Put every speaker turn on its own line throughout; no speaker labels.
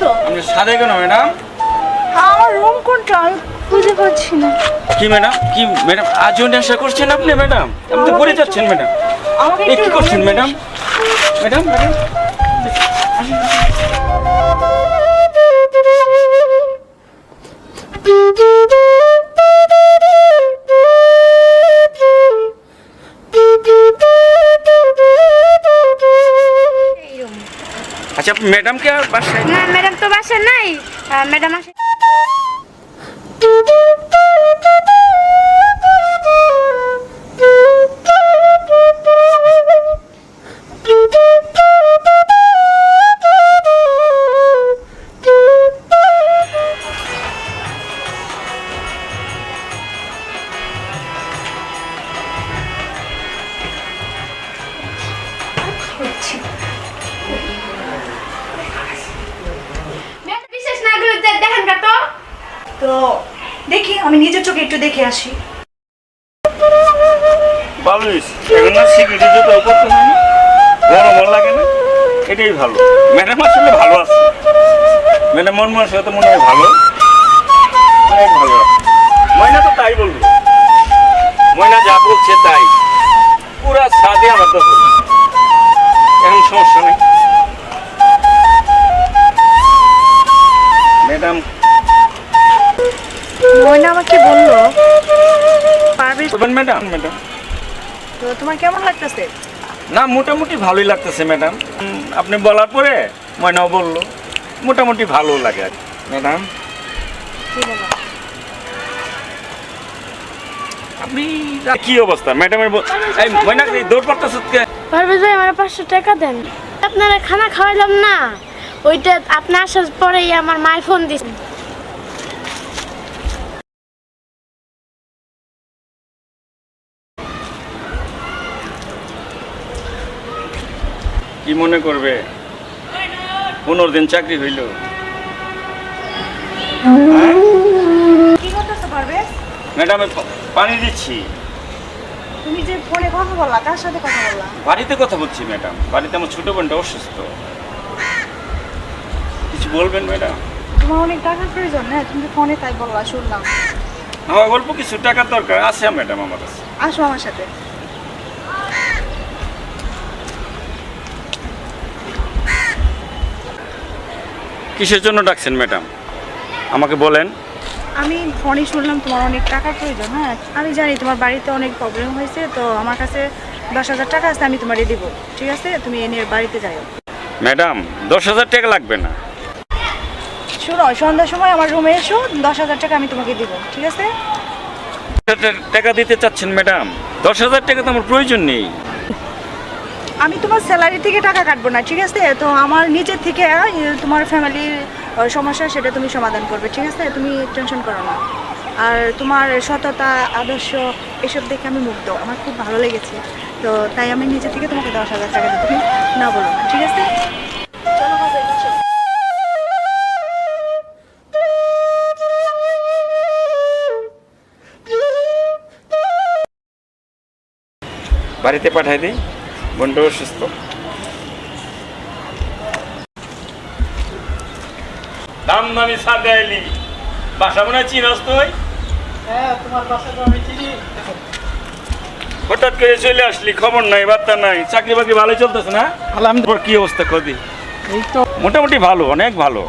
আসছো?
আপনি সাদে কেন ম্যাডাম?
আমার রুম কোনটা আমি বুঝতে পারছি না।
কি ম্যাডাম, কি ম্যাডাম আজও নেশা করছেন আপনি ম্যাডাম? আপনি তো পড়ে যাচ্ছেন ম্যাডাম।
আমাকে
এ
একটু
কি করছেন ম্যাডাম? ম্যাডাম ম্যাডাম
এই room।
আচ্ছা ম্যাডাম কে আর বাসায়?
না ম্যাডাম তো বাসায় নাই, ম্যাডাম আসে। বিশেষ না করে দেখেন তো।
তো দেখি, আমি নিজের চোখে একটু দেখে আসি।
ভালো হয়েছে, এখন না সিকিউরিটি জুতো করতে হয় না, গরম লাগে না, এটাই ভালো। ম্যাডাম আসলে ভালো আছে, ম্যাডাম মন সাথে মনে হয় ভালো, অনেক ভালো। ময়না তো তাই বলবো, ময়না যা বলছে তাই, পুরা ছাদে আমার দখল, এখন সমস্যা নেই। ম্যাডাম
ময়না আমাকে বললো পারবে।
ম্যাডাম ম্যাডাম
তো তোমার কেমন লাগতেছে?
না মোটামুটি ভালোই লাগতেছে ম্যাডাম। আপনি বলার পরে ময়নাও বললো মোটামুটি ভালো লাগে আর কি। ম্যাডাম আপনি কি অবস্থা ম্যাডামের? এই ময়না দৌড় পারতেছ?
পারভেজ ভাই আমার 500 টাকা দেন। আপনারা খানা খাওয়াইলাম না, ওইটা আপনি আসার পরেই আমার মায়ের ফোন দিছে।
কি মনে করবে 15 দিন চাকরি হইল?
কি করতেছো পারবে?
ম্যাডাম পানি দিচ্ছি।
তুমি যে ফোনে কথা বললা, কার সাথে কথা বললা?
বাড়িতে কথা বলছি ম্যাডাম, বাড়িতে আমার ছোট বোনটা অসুস্থ। কিছু বলবেন ম্যাডাম?
তোমার অনেক টাকার প্রয়োজন না, তুমি ফোনে তাই বললা, শুনলাম।
আমার অল্প কিছু টাকার দরকার আছে ম্যাডাম আমার কাছে।
আসো আমার সাথে।
কিসের জন্য ডাকছেন ম্যাডাম আমাকে বলেন।
আমি ফোনে শুনলাম তোমার অনেক টাকার প্রয়োজন। হ্যাঁ, আমি জানি তোমার বাড়িতে অনেক প্রবলেম হয়েছে, তো আমার কাছে 10,000 টাকা আছে, আমি তোমারে দিব। ঠিক আছে, তুমি এনে বাড়িতে যাও।
ম্যাডাম 10,000 টাকা লাগবে না।
শোনো, সন্ধ্যার সময় আমার রুমে এসো, 10,000 টাকা আমি তোমাকে দিব। ঠিক আছে?
টাকা দিতে চাচ্ছেন ম্যাডাম? 10,000 টাকা তো আমার প্রয়োজন নেই।
আমি তোমার স্যালারি থেকে টাকা কাটবো না, ঠিক আছে? তো আমার নিজের থেকে তোমার ফ্যামিলির সমস্যা সেটা তুমি সমাধান করবে। ঠিক আছে, তুমি টেনশন করো না। আর তোমার সততা, আদর্শ এসব দেখে আমি মুগ্ধ, আমার খুব ভালো লেগেছে। তো তাই আমি নিজে থেকে তোমাকে 10,000 টাকা দেবো, তুমি না বলো না। ঠিক আছে, চলো বাজারে, বসো।
বাড়িতে পাঠাই দিই, বোনটা অসুস্থ। দাম দামি সাথে আইলি, বাসা মনে হয় চিনস তুই?
হ্যাঁ, তোমার বাসা তো আমি চিনি।
হঠাৎ করে চলে আসলি, খবর নাই বার্তা নাই। চাকরি বাকরি ভালোই চলতেছে না?
আলহামদুলিল্লাহ।
কি অবস্থা কদি?
এই তো
মোটামুটি ভালো, অনেক ভালো,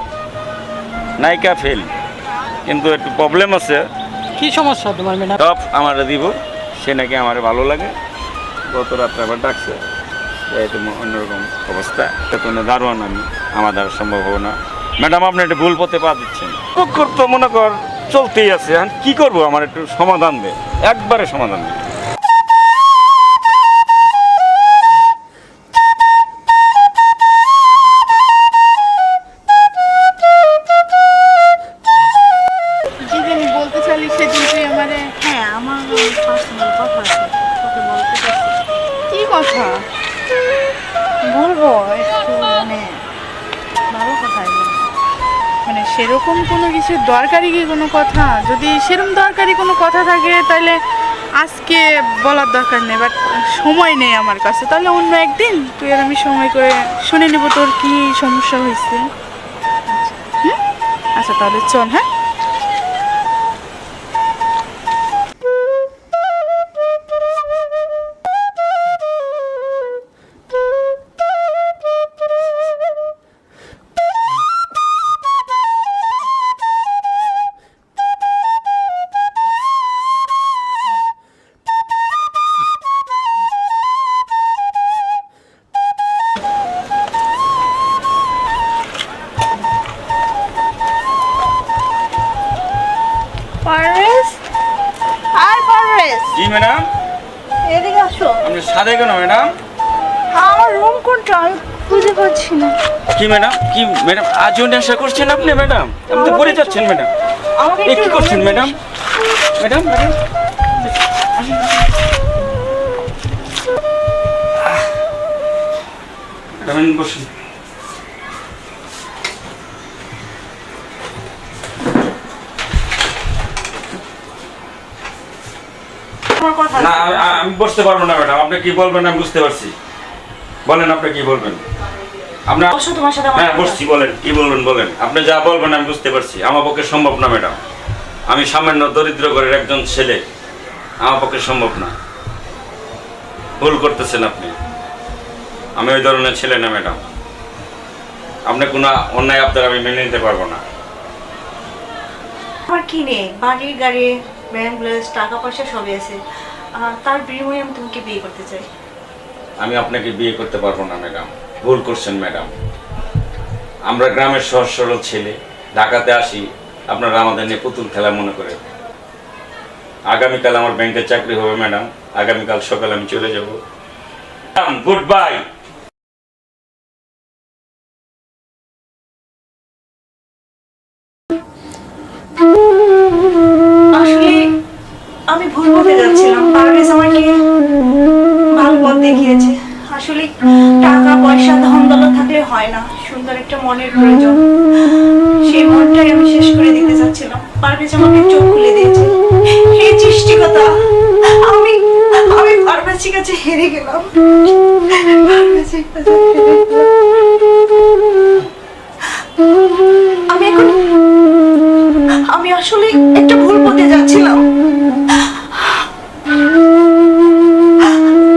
নায়িকা ফেল, কিন্তু একটু প্রবলেম আছে।
কি সমস্যা তোমার ম্যাডাম?
টপ আমার দিব, সে নাকি আমার ভালো লাগে। গত রাত্রে আবার ডাকছে, একটু অন্যরকম অবস্থা। এখন দারোয়ান আমি, আমার দ্বারা সম্ভব হবে না। ম্যাডাম আপনি একটু ভুল পথে পা দিচ্ছেন। তো মনে কর চলতেই আছে, এখন কি করবো? আমার একটু সমাধান দে, একবারে সমাধান দে।
যেদিন বলতে চাইলি সেদিন তুই আমারে।
হ্যাঁ, আমার পার্সোনাল কথা আছে, তোকে বলতে চাচ্ছি।
কি কথা?
বলবো একটু, মানে ভালো কথাই বলবো।
মানে সেরকম কোনো কিছু দরকারি কি কোনো কথা? যদি সেরকম দরকারি কোনো কথা থাকে তাহলে আজকে বলার দরকার নেই, বাট সময় নেই আমার কাছে। তাহলে অন্য একদিন তুই আর আমি সময় করে শুনে নেব তোর কি সমস্যা হয়েছে। আচ্ছা তাহলে চল, হ্যাঁ।
পারভেজ, আর পারভেজ,
জি ম্যাডাম।
এদিকে আসো।
আপনি সাদে কেন ম্যাডাম?
আমার রুম কোনটা আমি খুঁজে পাচ্ছি না।
কি ম্যাডাম, কি ম্যাডাম আজও নেশা করছেন আপনি ম্যাডাম? আপনি তো পড়ে যাচ্ছেন ম্যাডাম।
আমাকে
এ
একটু
কি করছেন
room এ
ম্যাডাম? ম্যাডাম ম্যাডাম ম্যাডাম বসুন।
আমার কথা
না আমি বসতে পারবো না ম্যাডাম। আপনি কি বলবেন আমি বুঝতে পারছি। বলেন আপনি কি বলবেন। আপনার
বসো, তোমার সাথে আমার
হ্যাঁ
কথা
বসছি, বলেন কি বলবেন বলেন। আপনি যা বলবেন আমি বুঝতে পারছি। আমার পক্ষে সম্ভব না ম্যাডাম। আমি সামান্য দরিদ্র ঘরের একজন ছেলে, আমার পক্ষে সম্ভব না। ভুল করতেছেন আপনি। আমি ওই ধরনের ছেলে না ম্যাডাম। আপনি কোনো অন্যায় আপনার আমি মেনে নিতে পারবো না।
আমার কি নেই, বাড়ি গাড়ি ব্যাংক ব্যালেন্স টাকা পয়সা সবই আছে। তার বিনিময়ে আমি তোমাকে বিয়ে করতে চাই।
আমি আপনাকে বিয়ে করতে পারবো না ম্যাডাম। ভুল করছেন ম্যাডাম। আমরা গ্রামের সহজ সরল ছেলে, ঢাকাতে আসি আপনারা আমাদের নিয়ে পুতুল খেলা মনে করে। আগামীকাল আমার ব্যাংকে চাকরি হবে ম্যাডাম। আগামীকাল সকালে আমি চলে যাব। Good bye.
আসলে আমি ভুল পথে যাচ্ছিলাম। পারভেজ আমাকে ভালো পথ দেখিয়েছে। আসলে টাকা পয়সা ধন দৌলত থাকলে হয় না, সুন্দর একটা মনের প্রয়োজন। সেই মনটাই আমি শেষ করে দিতে চাচ্ছিলাম। পারভেজ আমাকে চোখ খুলে দিয়েছে। এই সৃষ্টিকতা, আমি আমি পারভেজের কাছে হেরে গেলাম। পারভেজের কাছে হেরে গেলাম। আমি আসলে একটা ভুল পথে যাচ্ছিলাম।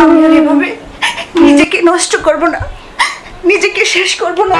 আমি আর এভাবে নিজেকে নষ্ট করব না, নিজেকে শেষ করব না।